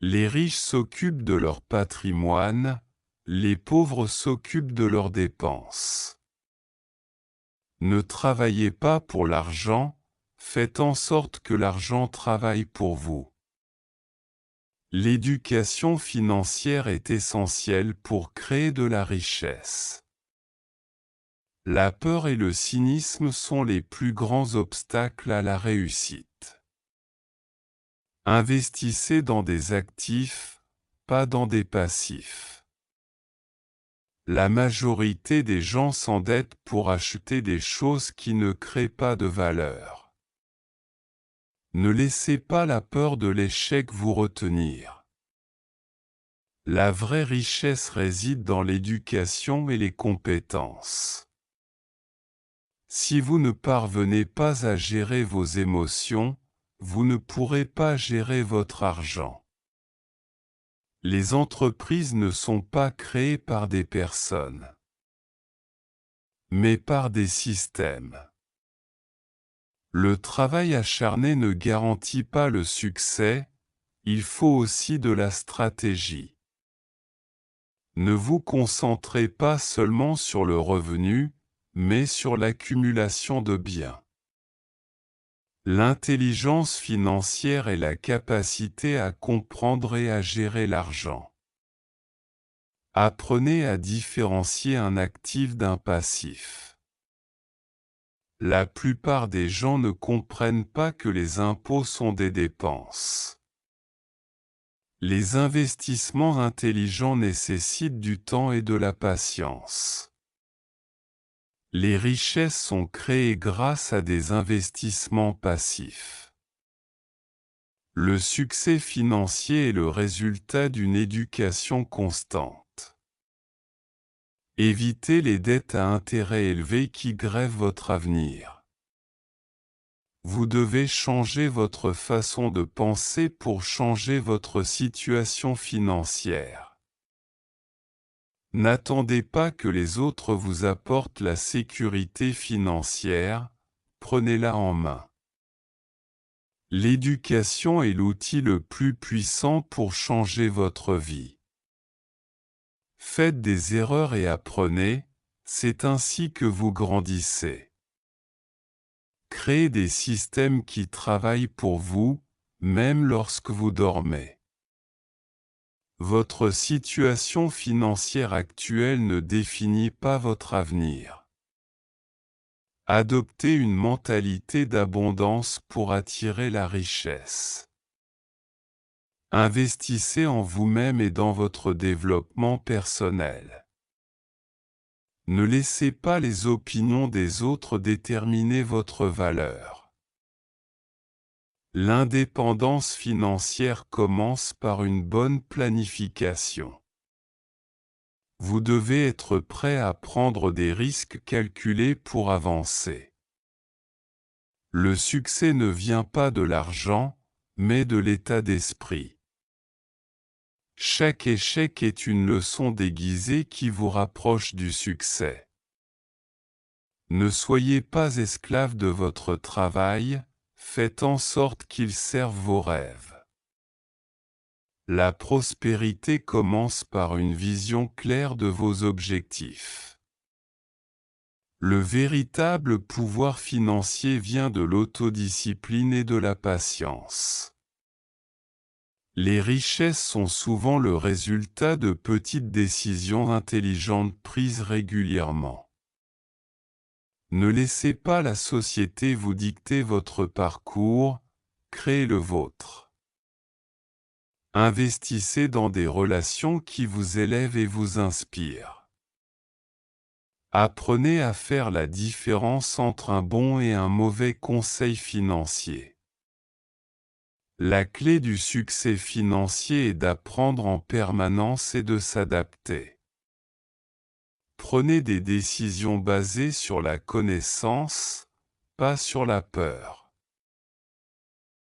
Les riches s'occupent de leur patrimoine, les pauvres s'occupent de leurs dépenses. Ne travaillez pas pour l'argent, faites en sorte que l'argent travaille pour vous. L'éducation financière est essentielle pour créer de la richesse. La peur et le cynisme sont les plus grands obstacles à la réussite. Investissez dans des actifs, pas dans des passifs. La majorité des gens s'endettent pour acheter des choses qui ne créent pas de valeur. Ne laissez pas la peur de l'échec vous retenir. La vraie richesse réside dans l'éducation et les compétences. Si vous ne parvenez pas à gérer vos émotions, vous ne pourrez pas gérer votre argent. Les entreprises ne sont pas créées par des personnes, mais par des systèmes. Le travail acharné ne garantit pas le succès, il faut aussi de la stratégie. Ne vous concentrez pas seulement sur le revenu, mais sur l'accumulation de biens. L'intelligence financière est la capacité à comprendre et à gérer l'argent. Apprenez à différencier un actif d'un passif. La plupart des gens ne comprennent pas que les impôts sont des dépenses. Les investissements intelligents nécessitent du temps et de la patience. Les richesses sont créées grâce à des investissements passifs. Le succès financier est le résultat d'une éducation constante. Évitez les dettes à intérêt élevé qui grèvent votre avenir. Vous devez changer votre façon de penser pour changer votre situation financière. N'attendez pas que les autres vous apportent la sécurité financière, prenez-la en main. L'éducation est l'outil le plus puissant pour changer votre vie. Faites des erreurs et apprenez, c'est ainsi que vous grandissez. Créez des systèmes qui travaillent pour vous, même lorsque vous dormez. Votre situation financière actuelle ne définit pas votre avenir. Adoptez une mentalité d'abondance pour attirer la richesse. Investissez en vous-même et dans votre développement personnel. Ne laissez pas les opinions des autres déterminer votre valeur. L'indépendance financière commence par une bonne planification. Vous devez être prêt à prendre des risques calculés pour avancer. Le succès ne vient pas de l'argent, mais de l'état d'esprit. Chaque échec est une leçon déguisée qui vous rapproche du succès. Ne soyez pas esclave de votre travail, faites en sorte qu'il serve vos rêves. La prospérité commence par une vision claire de vos objectifs. Le véritable pouvoir financier vient de l'autodiscipline et de la patience. Les richesses sont souvent le résultat de petites décisions intelligentes prises régulièrement. Ne laissez pas la société vous dicter votre parcours, créez le vôtre. Investissez dans des relations qui vous élèvent et vous inspirent. Apprenez à faire la différence entre un bon et un mauvais conseil financier. La clé du succès financier est d'apprendre en permanence et de s'adapter. Prenez des décisions basées sur la connaissance, pas sur la peur.